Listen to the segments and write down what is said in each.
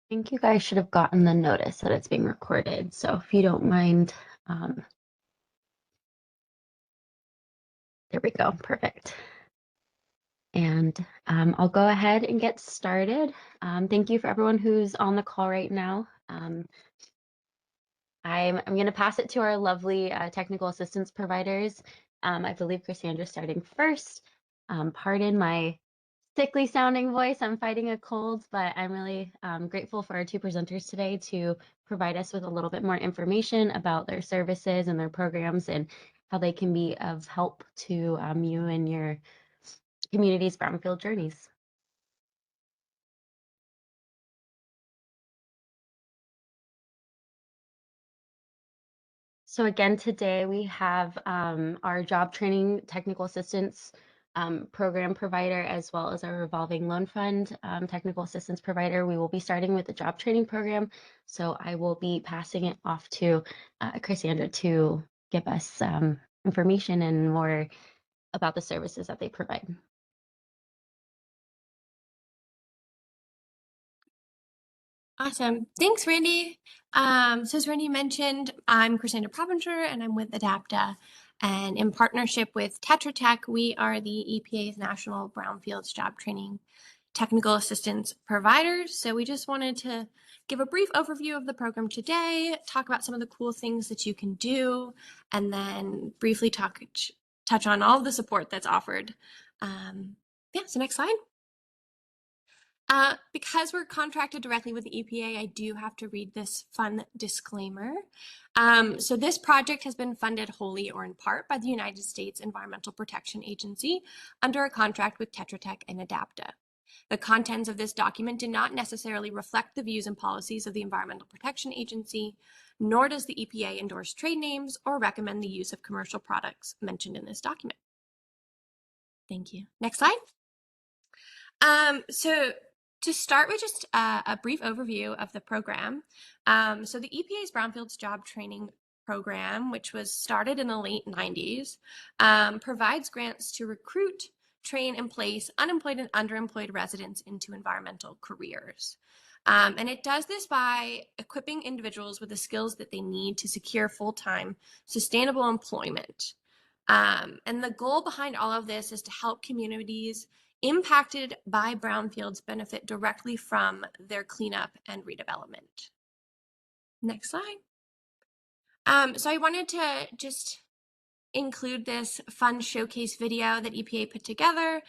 think you guys should have gotten the notice that it's being recorded. So if you don't mind, there we go. Perfect. And I'll go ahead and get started. Thank you for everyone who's on the call right now. I'm going to pass it to our lovely technical assistance providers. I believe Cassandra's starting first. Pardon my sickly sounding voice. I'm fighting a cold, but I'm really grateful for our two presenters today to provide us with a little bit more information about their services and their programs and how they can be of help to you and your community's brownfield journeys. So again, today we have our job training technical assistance program provider, as well as our revolving loan fund technical assistance provider. We will be starting with the job training program. So I will be passing it off to Cassandra to give us information and more about the services that they provide. Awesome. Thanks, Randy. So as Randy mentioned, I'm Cassandra Probinger, and I'm with ADAPTA. And in partnership with Tetra Tech, we are the EPA's National Brownfields Job Training Technical Assistance Providers. So we just wanted to give a brief overview of the program today, talk about some of the cool things that you can do, and then briefly touch on all of the support that's offered. So next slide. Because we're contracted directly with the EPA, I do have to read this fun disclaimer. So this project has been funded wholly or in part by the United States Environmental Protection Agency under a contract with Tetra Tech and ADAPTA. The contents of this document do not necessarily reflect the views and policies of the Environmental Protection Agency, nor does the EPA endorse trade names or recommend the use of commercial products mentioned in this document. Thank you. Next slide. So to start with just a brief overview of the program, so the EPA's Brownfields Job Training Program, which was started in the late 90s, provides grants to recruit, train, and place unemployed and underemployed residents into environmental careers. And it does this by equipping individuals with the skills that they need to secure full-time, sustainable employment. And the goal behind all of this is to help communities impacted by brownfields benefit directly from their cleanup and redevelopment. Next slide. So I wanted to just include this fun showcase video that EPA put together.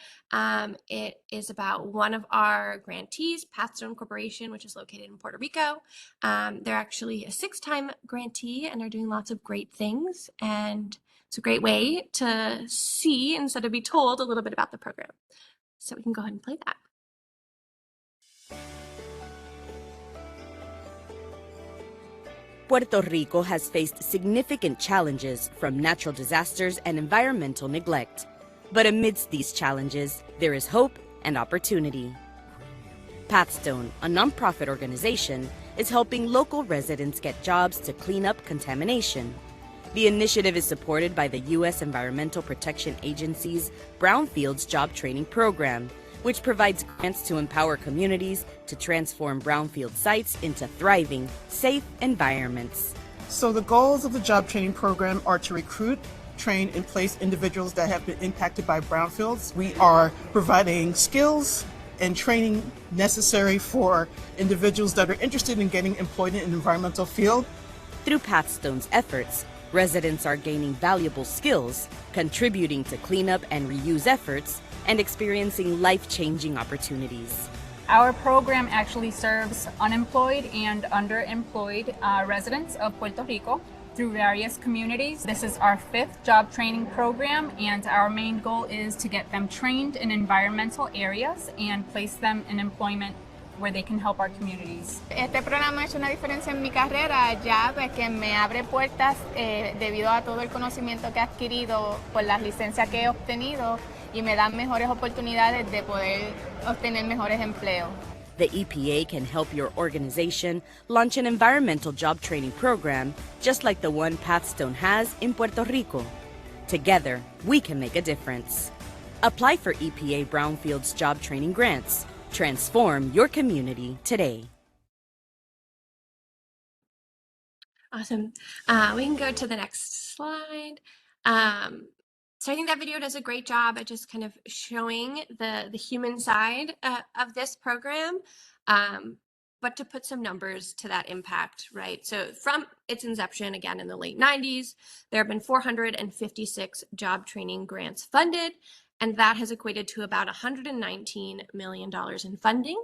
It is about one of our grantees, Pathstone Corporation, which is located in Puerto Rico. They're actually a 6-time grantee and are doing lots of great things. And it's a great way to see instead of be told a little bit about the program. So we can go ahead and play that. Puerto Rico has faced significant challenges from natural disasters and environmental neglect. But amidst these challenges, there is hope and opportunity. Pathstone, a nonprofit organization, is helping local residents get jobs to clean up contamination. The initiative is supported by the U.S. Environmental Protection Agency's Brownfields Job Training Program, which provides grants to empower communities to transform brownfield sites into thriving, safe environments. So the goals of the job training program are to recruit, train, and place individuals that have been impacted by brownfields. We are providing skills and training necessary for individuals that are interested in getting employed in an environmental field. Through Pathstone's efforts, residents are gaining valuable skills, contributing to cleanup and reuse efforts, and experiencing life-changing opportunities. Our program actually serves unemployed and underemployed residents of Puerto Rico through various communities. This is our 5th job training program, and our main goal is to get them trained in environmental areas and place them in employment where they can help our communities. Este programa ha hecho una diferencia en mi carrera, ya pues que me abre puertas debido a todo el conocimiento que he adquirido por las licencias que he obtenido y me dan mejores oportunidades de poder obtener mejores empleos. The EPA can help your organization launch an environmental job training program just like the one Pathstone has in Puerto Rico. Together, we can make a difference. Apply for EPA Brownfields job training grants. Transform your community today. Awesome. We can go to the next slide. So I think that video does a great job at just kind of showing the human side of this program, but to put some numbers to that impact, right? So from its inception, again, in the late 90s, there have been 456 job training grants funded, and that has equated to about $119 million in funding.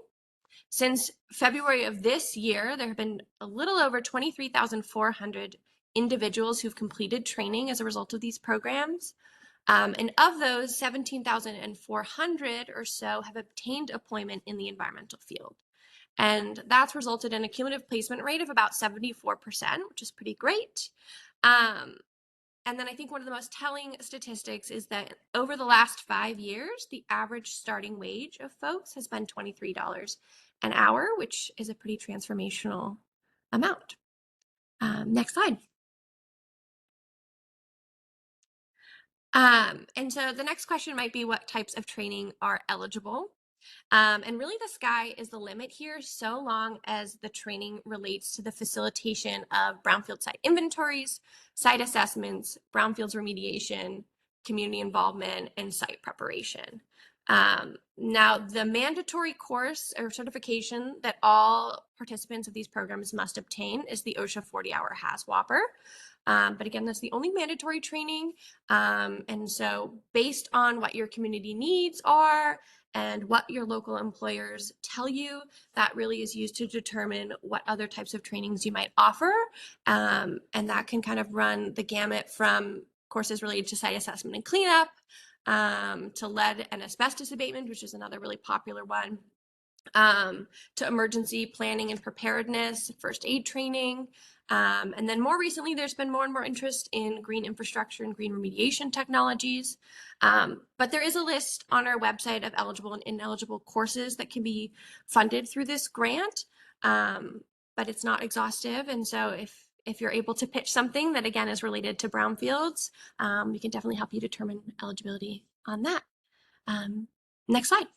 Since February of this year, there have been a little over 23,400 individuals who've completed training as a result of these programs. And of those, 17,400 or so have obtained employment in the environmental field. And that's resulted in a cumulative placement rate of about 74%, which is pretty great. And then I think one of the most telling statistics is that over the last 5 years, the average starting wage of folks has been $23 an hour, which is a pretty transformational amount. Next slide. And so the next question might be, what types of training are eligible? And really the sky is the limit here, so long as the training relates to the facilitation of brownfield site inventories, site assessments, brownfields remediation, community involvement, and site preparation. Now, the mandatory course or certification that all participants of these programs must obtain is the OSHA 40-hour HAZWOPER. But again, that's the only mandatory training. And so based on what your community needs are and what your local employers tell you, that really is used to determine what other types of trainings you might offer. And that can kind of run the gamut from courses related to site assessment and cleanup, to lead and asbestos abatement, which is another really popular one, to emergency planning and preparedness, first aid training. And then more recently, there's been more and more interest in green infrastructure and green remediation technologies. But there is a list on our website of eligible and ineligible courses that can be funded through this grant, but it's not exhaustive. And so if you're able to pitch something that, again, is related to brownfields, we can definitely help you determine eligibility on that. Next slide.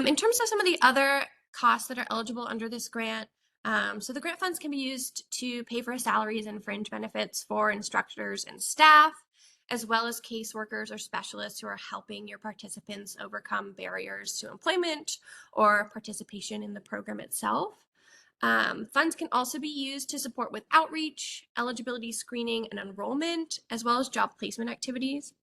In terms of some of the other costs that are eligible under this grant, so the grant funds can be used to pay for salaries and fringe benefits for instructors and staff, as well as caseworkers or specialists who are helping your participants overcome barriers to employment or participation in the program itself. Funds can also be used to support with outreach, eligibility screening, and enrollment, as well as job placement activities.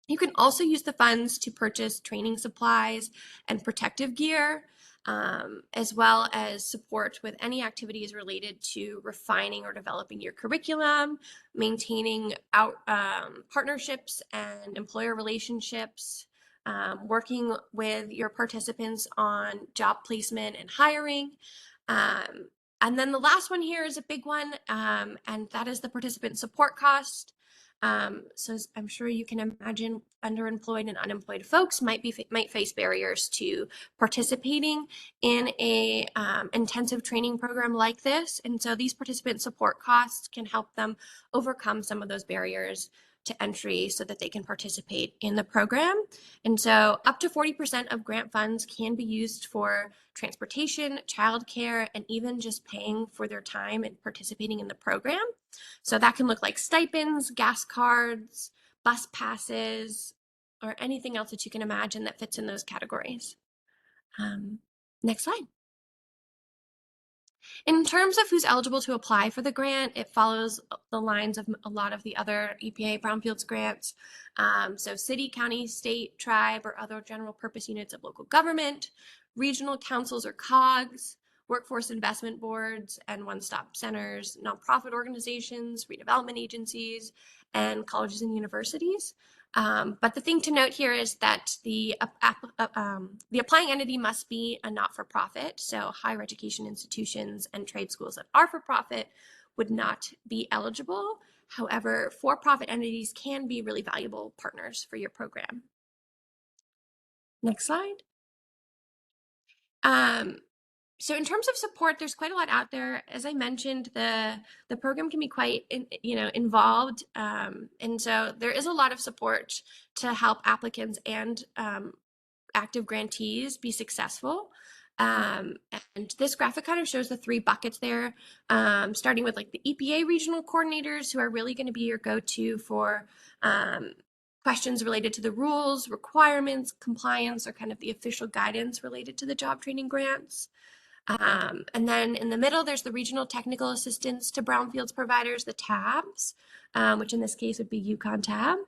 You can also use the funds to purchase training supplies and protective gear, as well as support with any activities related to refining or developing your curriculum, maintaining partnerships and employer relationships, working with your participants on job placement and hiring. And then the last one here is a big one, and that is the participant support cost. So as I'm sure you can imagine, underemployed and unemployed folks might face barriers to participating in a intensive training program like this. And so these participant support costs can help them overcome some of those barriers to entry so that they can participate in the program. And so up to 40% of grant funds can be used for transportation, childcare, and even just paying for their time and participating in the program. So that can look like stipends, gas cards, bus passes, or anything else that you can imagine that fits in those categories. Next slide. In terms of who's eligible to apply for the grant, it follows the lines of a lot of the other EPA Brownfields grants. So city, county, state, tribe, or other general purpose units of local government, regional councils or COGs, workforce investment boards and one-stop centers, nonprofit organizations, redevelopment agencies, and colleges and universities. But the thing to note here is that the applying entity must be a not-for-profit, so higher education institutions and trade schools that are for-profit would not be eligible. However, for-profit entities can be really valuable partners for your program. Next slide. So in terms of support, there's quite a lot out there. As I mentioned, the program can be quite involved, and so there is a lot of support to help applicants and active grantees be successful. And this graphic kind of shows the 3 buckets there, starting with like the EPA regional coordinators, who are really going to be your go-to for questions related to the rules, requirements, compliance, or kind of the official guidance related to the job training grants. And then in the middle, there's the regional technical assistance to Brownfields providers, the TABs, which in this case would be UConn TAB.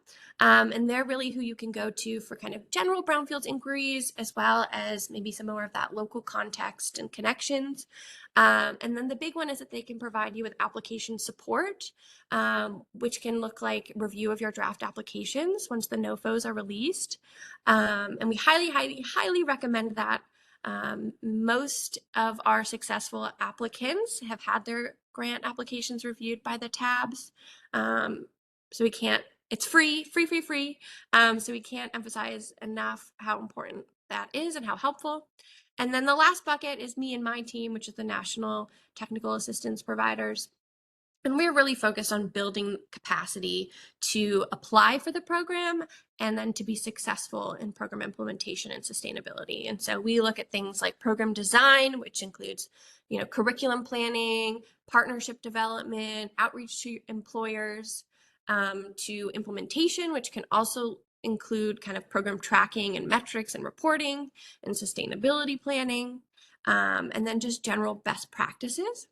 And they're really who you can go to for kind of general Brownfields inquiries, as well as maybe some more of that local context and connections. And then the big one is that they can provide you with application support, which can look like review of your draft applications once the NOFOs are released. And we highly, highly, highly recommend that. Most of our successful applicants have had their grant applications reviewed by the TABs. So we can't, it's free. So we can't emphasize enough how important that is and how helpful. And then the last bucket is me and my team, which is the National Technical Assistance Providers. And we're really focused on building capacity to apply for the program and then to be successful in program implementation and sustainability. And so we look at things like program design, which includes, curriculum planning, partnership development, outreach to employers, to implementation, which can also include kind of program tracking and metrics and reporting and sustainability planning, and then just general best practices.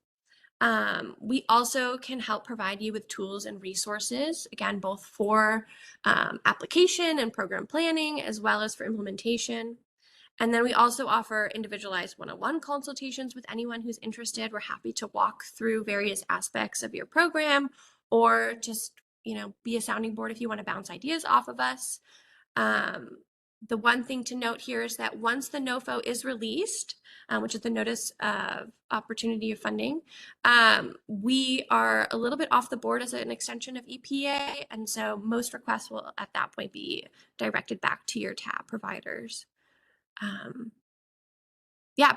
We also can help provide you with tools and resources, again, both for application and program planning, as well as for implementation. And then we also offer individualized one-on-one consultations with anyone who's interested. We're happy to walk through various aspects of your program, or just, be a sounding board if you want to bounce ideas off of us. The one thing to note here is that once the NOFO is released, which is the Notice of Opportunity of Funding, we are a little bit off the board as an extension of EPA, and so most requests will at that point be directed back to your TAB providers.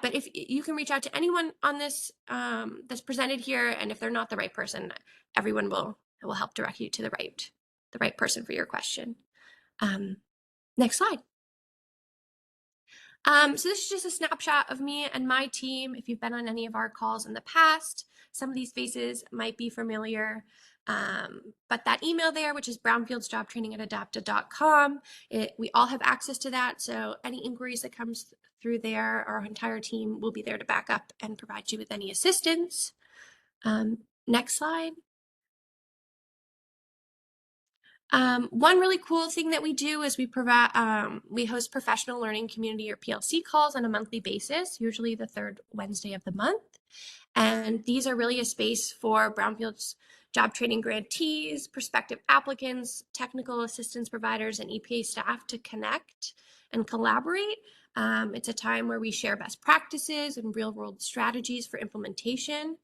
But if you can reach out to anyone on this that's presented here, and if they're not the right person, everyone will help direct you to the right person for your question. Next slide. So this is just a snapshot of me and my team. If you've been on any of our calls in the past, some of these faces might be familiar. But that email there, which is brownfieldsjobtraining@adapta.com, we all have access to that. So any inquiries that comes through there, our entire team will be there to back up and provide you with any assistance. Next slide. One really cool thing that we do is we host professional learning community, or PLC, calls on a monthly basis, usually the 3rd Wednesday of the month. And these are really a space for Brownfields job training grantees, prospective applicants, technical assistance providers, and EPA staff to connect and collaborate. It's a time where we share best practices and real-world strategies for implementation.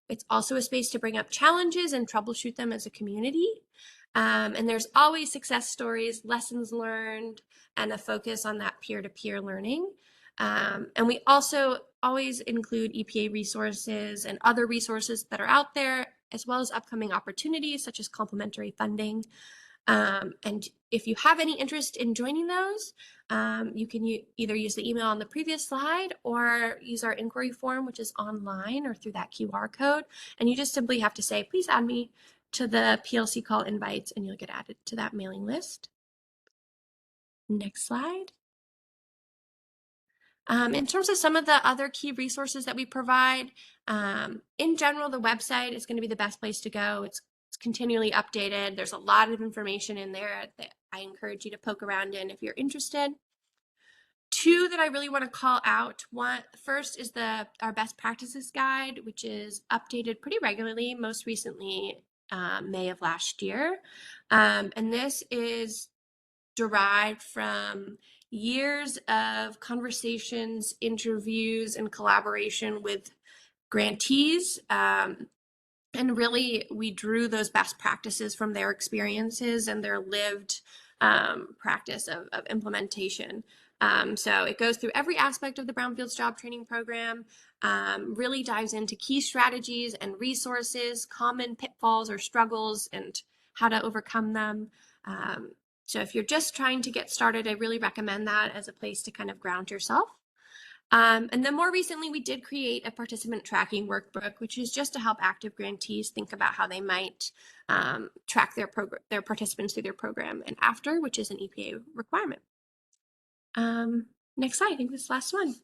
It's also a space to bring up challenges and troubleshoot them as a community. And there's always success stories, lessons learned, and a focus on that peer-to-peer learning. And we also always include EPA resources and other resources that are out there, as well as upcoming opportunities such as complementary funding. And if you have any interest in joining those, you can either use the email on the previous slide or use our inquiry form, which is online, or through that QR code. And you just simply have to say, please add me to the PLC call invites, and you'll get added to that mailing list. Next slide. In terms of some of the other key resources that we provide, in general, the website is going to be the best place to go. It's continually updated. There's a lot of information in there that I encourage you to poke around in if you're interested. 2 that I really want to call out. First is our best practices guide, which is updated pretty regularly, most recently May of last year. And this is derived from years of conversations, interviews, and collaboration with grantees. And really, we drew those best practices from their experiences and their lived practice of implementation. So it goes through every aspect of the Brownfields job training program, really dives into key strategies and resources, common pitfalls or struggles, and how to overcome them. So if you're just trying to get started, I really recommend that as a place to kind of ground yourself. And then more recently, we did create a participant tracking workbook, which is just to help active grantees think about how they might track their participants through their program and after, which is an EPA requirement. Next slide, I think this is the last one.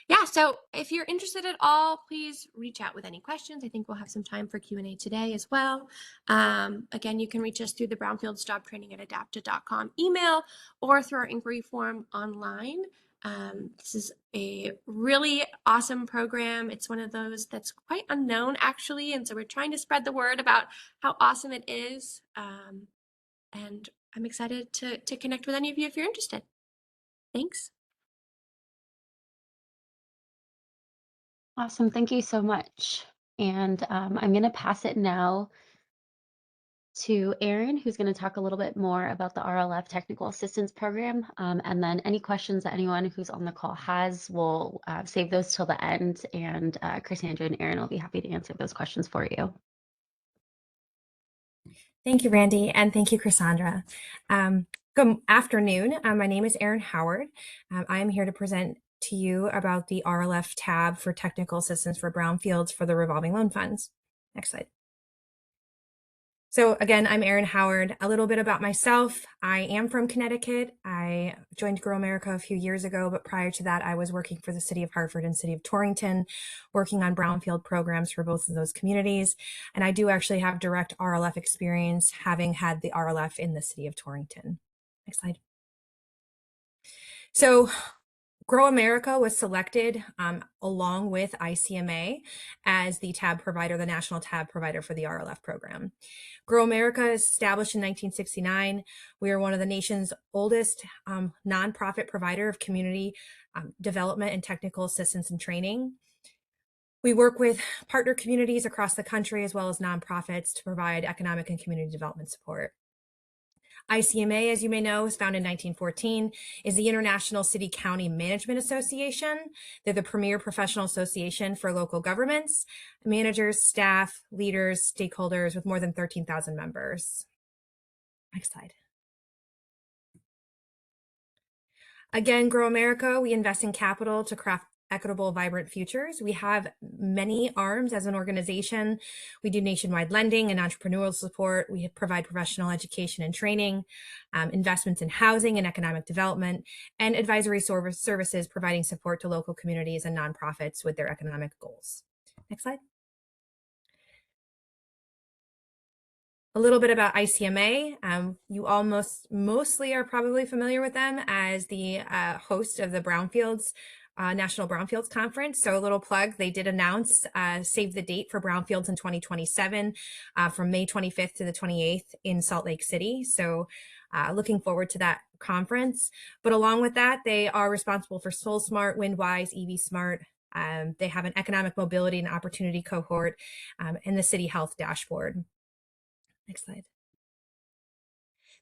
Yeah, so if you're interested at all, please reach out with any questions. I think we'll have some time for Q&A today as well. Again, you can reach us through the Brownfields Job Training at adapted.com email or through our inquiry form online. This is a really awesome program. It's one of those that's quite unknown, actually, and so we're trying to spread the word about how awesome it is. And I'm excited to connect with any of you if you're interested. Thanks. Awesome. Thank you so much. And I'm going to pass it now to Erin, who's going to talk a little bit more about the RLF Technical Assistance Program. And then any questions that anyone who's on the call has, we'll save those till the end. And Cassandra and Erin will be happy to answer those questions for you. Thank you, Randy, and thank you, Cassandra. Good afternoon. My name is Erin Howard. I am here to present to you about the RLF tab for technical assistance for brownfields for the revolving loan funds. Next slide. So again, I'm Erin Howard. A little bit about myself. I am from Connecticut. I joined Grow America a few years ago, but prior to that, I was working for the City of Hartford and City of Torrington, working on brownfield programs for both of those communities. And I do actually have direct RLF experience, having had the RLF in the City of Torrington. Next slide. So Grow America was selected along with ICMA as the tab provider, the national tab provider for the RLF program. Grow America is established in 1969. We are one of the nation's oldest nonprofit provider of community development and technical assistance and training. We work with partner communities across the country as well as nonprofits to provide economic and community development support. ICMA, as you may know, was founded in 1914, is the International City County Management Association. They're the premier professional association for local governments, managers, staff, leaders, stakeholders with more than 13,000 members. Next slide. Again, Grow America, we invest in capital to craft equitable, vibrant futures. We have many arms as an organization. We do nationwide lending and entrepreneurial support. We provide professional education and training, investments in housing and economic development, and advisory services providing support to local communities and nonprofits with their economic goals. Next slide. A little bit about ICMA. You all mostly are probably familiar with them as the host of the Brownfields National Brownfields Conference. So a little plug, they did announce save the date for Brownfields in 2027 from May 25th to the 28th in Salt Lake City. So looking forward to that conference. But along with that, they are responsible for Soul Smart, WindWise, EV Smart. They have an economic mobility and opportunity cohort and the City Health Dashboard. Next slide.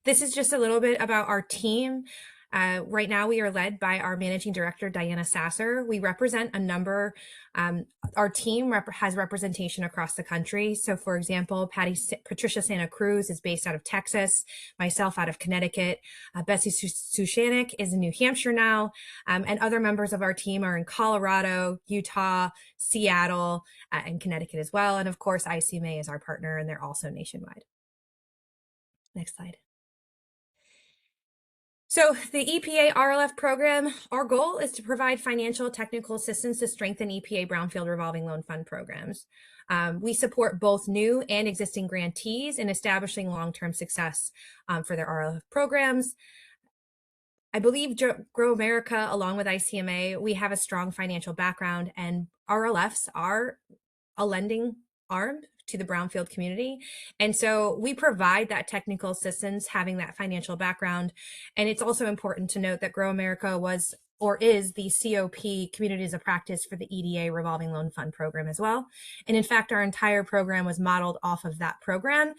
This is just a little bit about our team. Right now, we are led by our managing director, Diana Sasser. We represent a number, our team has representation across the country. So for example, Patricia Santa Cruz is based out of Texas, myself out of Connecticut, Betsy Sushanik is in New Hampshire now, and other members of our team are in Colorado, Utah, Seattle, and Connecticut as well. And of course, ICMA is our partner, and they're also nationwide. Next slide. So the EPA RLF program, our goal is to provide financial technical assistance to strengthen EPA Brownfield Revolving Loan Fund programs. We support both new and existing grantees in establishing long-term success for their RLF programs. I believe Grow America, along with ICMA, we have a strong financial background, and RLFs are a lending arm to the brownfield community. And so we provide that technical assistance, having that financial background. And it's also important to note that Grow America was or is the COP Communities of Practice for the EDA Revolving Loan Fund program as well. And in fact, our entire program was modeled off of that program,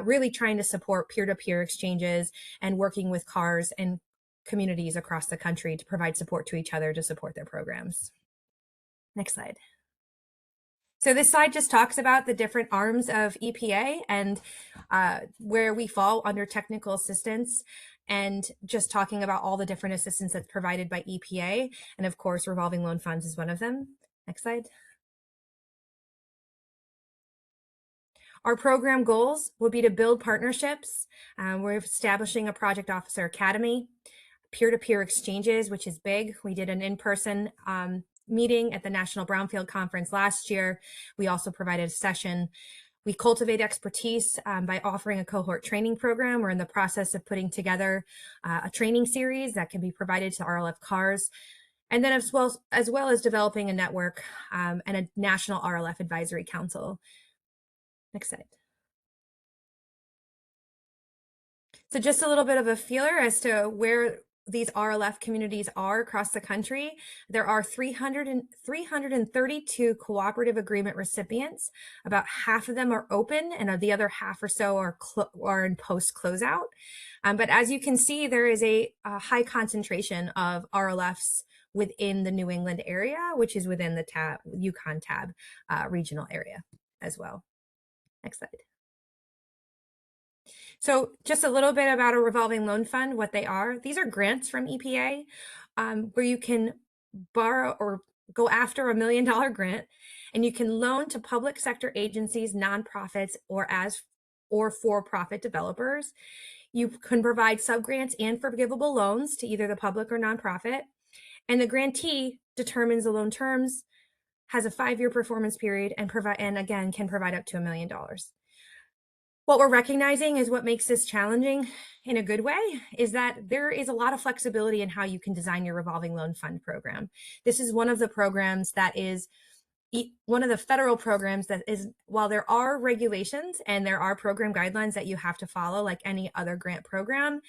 really trying to support peer-to-peer exchanges and working with CARs and communities across the country to provide support to each other to support their programs. Next slide. So this slide just talks about the different arms of EPA and where we fall under technical assistance. and just talking about all the different assistance that's provided by EPA. And of course, revolving loan funds is one of them. Next slide. Our program goals will be to build partnerships. We're establishing a project officer academy, peer-to-peer exchanges, which is big. We did an in-person meeting at the National Brownfield Conference last year. We also provided a session. We cultivate expertise by offering a cohort training program. We're in the process of putting together a training series that can be provided to RLF CARs. And then as well as developing a network and a national RLF advisory council. Next slide. So just a little bit of a feeler as to where these RLF communities are across the country. There are 332 cooperative agreement recipients. About half of them are open, and the other half or so are in post closeout. But as you can see, there is a high concentration of RLFs within the New England area, which is within the UConn TAB regional area as well. Next slide. So just a little bit about a revolving loan fund, what they are. These are grants from EPA where you can borrow or go after $1 million grant, and you can loan to public sector agencies, nonprofits, or for-profit developers. You can provide subgrants and forgivable loans to either the public or nonprofit, and the grantee determines the loan terms, has a 5-year performance period, and again can provide up to $1 million. What we're recognizing is what makes this challenging in a good way is that there is a lot of flexibility in how you can design your revolving loan fund program. This is one of the programs that is one of the federal programs that is, while there are regulations and there are program guidelines that you have to follow like any other grant program,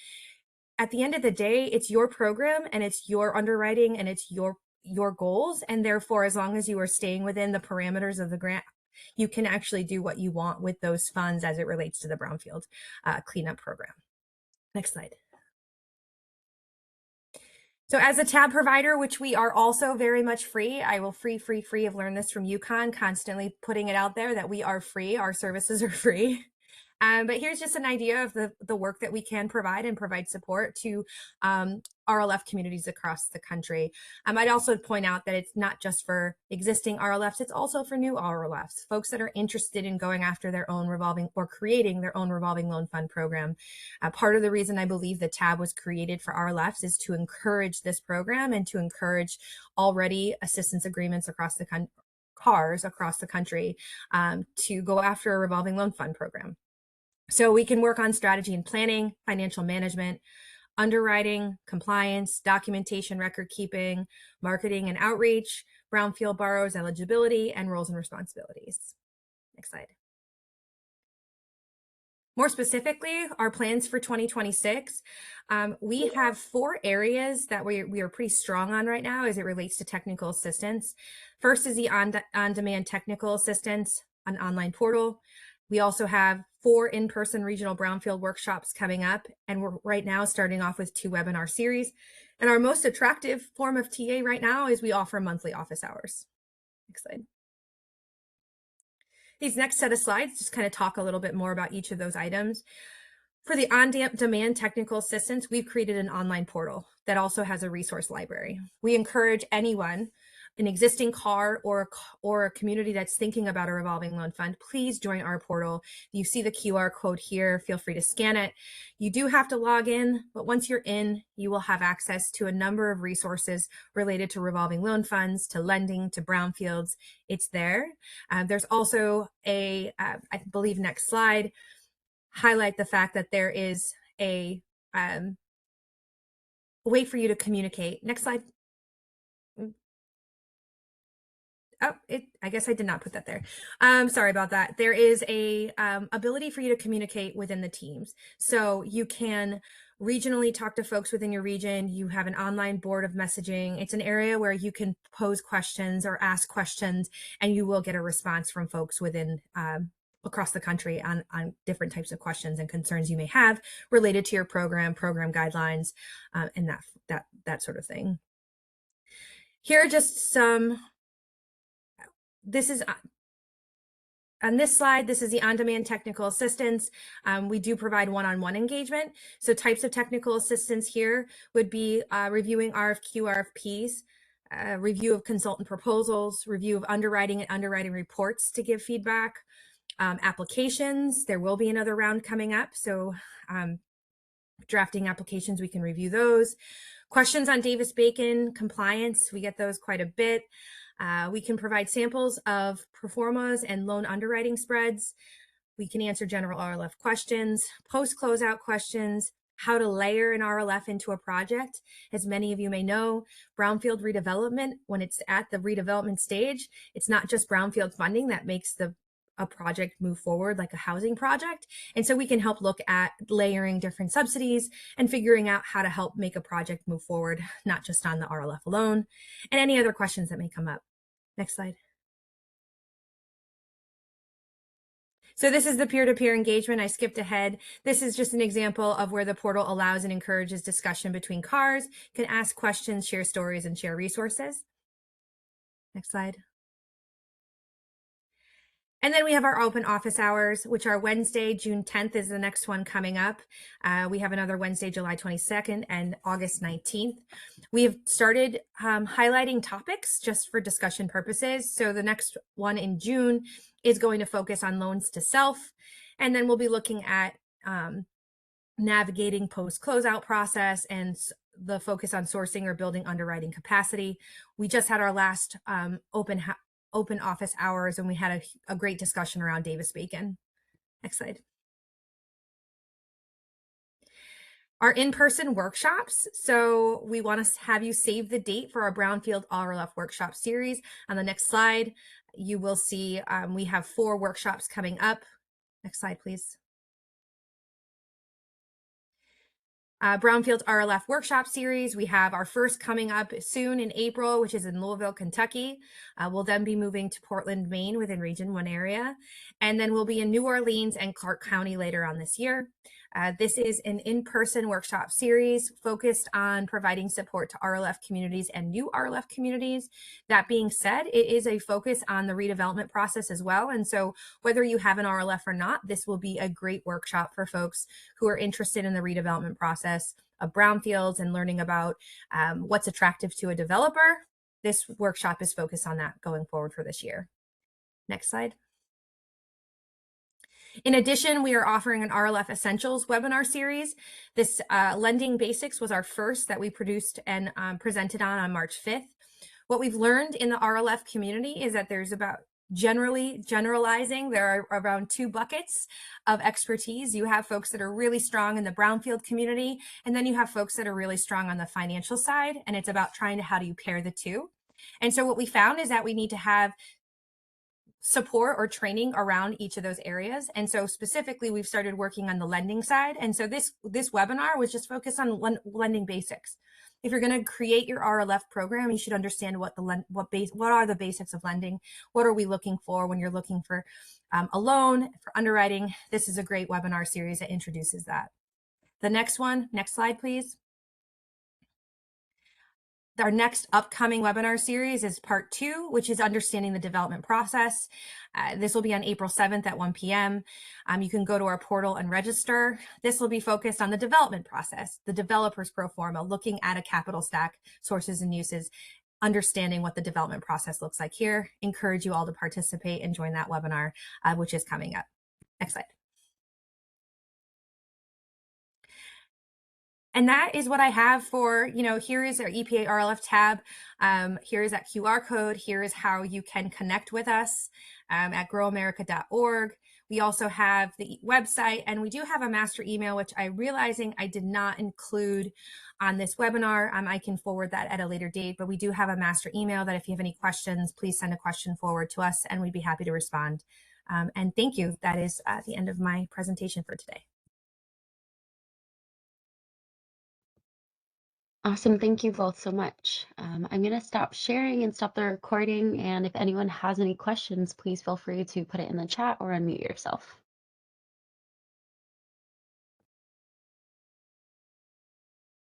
at the end of the day, it's your program and it's your underwriting and it's your goals. And therefore, as long as you are staying within the parameters of the grant, you can actually do what you want with those funds as it relates to the Brownfield cleanup program. Next slide. So as a TAB provider, which we are also very much free, I will free. I've learned this from UConn, constantly putting it out there that we are free, our services are free. But here's just an idea of the work that we can provide and provide support to RLF communities across the country. I'd also point out that it's not just for existing RLFs, it's also for new RLFs, folks that are interested in going after their own revolving or creating their own revolving loan fund program. Part of the reason I believe the TAB was created for RLFs is to encourage this program and to encourage already assistance agreements across the CARs across the country to go after a revolving loan fund program. So we can work on strategy and planning, financial management, underwriting, compliance, documentation, record keeping, marketing and outreach, brownfield borrowers eligibility, and roles and responsibilities. Next slide. More specifically, our plans for 2026, we have 4 areas that we are pretty strong on right now as it relates to technical assistance. First is the on-demand technical assistance, an online portal. We also have 4 in-person regional brownfield workshops coming up, and we're right now starting off with 2 webinar series. And our most attractive form of TA right now is we offer monthly office hours. Next slide. These next set of slides just kind of talk a little bit more about each of those items. For the on-demand technical assistance, we've created an online portal that also has a resource library. We encourage anyone, an existing CAR or a community that's thinking about a revolving loan fund, please join our portal. You see the QR code here, feel free to scan it. You do have to log in, but once you're in, you will have access to a number of resources related to revolving loan funds, to lending, to brownfields. It's there. There's also I believe next slide, highlight the fact that there is a way for you to communicate. Next slide. Oh, I guess I did not put that there. Sorry about that. There is a ability for you to communicate within the teams. So you can regionally talk to folks within your region. You have an online board of messaging. It's an area where you can pose questions or ask questions, and you will get a response from folks within across the country on different types of questions and concerns you may have related to your program guidelines, and that sort of thing. Here are just some. This is on this slide, this is the on-demand technical assistance. We do provide one-on-one engagement. So types of technical assistance here would be reviewing RFQ, RFPs, review of consultant proposals, review of underwriting and underwriting reports to give feedback, applications. There will be another round coming up. So drafting applications, we can review those. Questions on Davis-Bacon compliance, we get those quite a bit. We can provide samples of pro formas and loan underwriting spreads. We can answer general RLF questions, post-closeout questions, how to layer an RLF into a project. As many of you may know, brownfield redevelopment, when it's at the redevelopment stage, it's not just brownfield funding that makes a project move forward like a housing project. And so we can help look at layering different subsidies and figuring out how to help make a project move forward, not just on the RLF alone, and any other questions that may come up. Next slide. So this is the peer-to-peer engagement. I skipped ahead. This is just an example of where the portal allows and encourages discussion between CARs, can ask questions, share stories, and share resources. Next slide. And then we have our open office hours, which are Wednesday, June 10th is the next one coming up. We have another Wednesday, July 22nd and August 19th. We have started highlighting topics just for discussion purposes. So the next one in June is going to focus on loans to self. And then we'll be looking at navigating post-closeout process and the focus on sourcing or building underwriting capacity. We just had our last open office hours, and we had a great discussion around Davis-Bacon. Next slide. Our in-person workshops. So we want to have you save the date for our Brownfield RLF workshop series. On the next slide, you will see we have 4 workshops coming up. Next slide, please. Brownfield RLF workshop series. We have our first coming up soon in April, which is in Louisville, Kentucky. We'll then be moving to Portland, Maine within Region 1 area. And then we'll be in New Orleans and Clark County later on this year. This is an in-person workshop series focused on providing support to RLF communities and new RLF communities. That being said, it is a focus on the redevelopment process as well. And so whether you have an RLF or not, this will be a great workshop for folks who are interested in the redevelopment process of brownfields and learning about what's attractive to a developer. This workshop is focused on that going forward for this year. Next slide. In addition, we are offering an RLF Essentials webinar series. This Lending Basics was our first that we produced and presented on March 5th. What we've learned in the RLF community is that there's about generalizing, there are around 2 buckets of expertise. You have folks that are really strong in the brownfield community, and then you have folks that are really strong on the financial side, and it's about trying to how do you pair the two. And so what we found is that we need to have support or training around each of those areas. And so specifically, we've started working on the lending side. And so this webinar was just focused on lending basics. If you're going to create your RLF program, you should understand what are the basics of lending. What are we looking for when you're looking for a loan, for underwriting? This is a great webinar series that introduces that. The next one, next slide, please. Our next upcoming webinar series is part 2, which is understanding the development process. This will be on April 7th at 1 p.m. You can go to our portal and register. This will be focused on the development process, the developer's pro forma, looking at a capital stack, sources and uses, understanding what the development process looks like here. Encourage you all to participate and join that webinar, which is coming up. Next slide. And that is what I have for, here is our EPA RLF tab. Here is that QR code. Here is how you can connect with us at growamerica.org. We also have the website, and we do have a master email, which I'm realizing I did not include on this webinar. I can forward that at a later date, but we do have a master email that if you have any questions, please send a question forward to us, and we'd be happy to respond. And thank you. That is the end of my presentation for today. Awesome. Thank you both so much. I'm going to stop sharing and stop the recording. And if anyone has any questions, please feel free to put it in the chat or unmute yourself.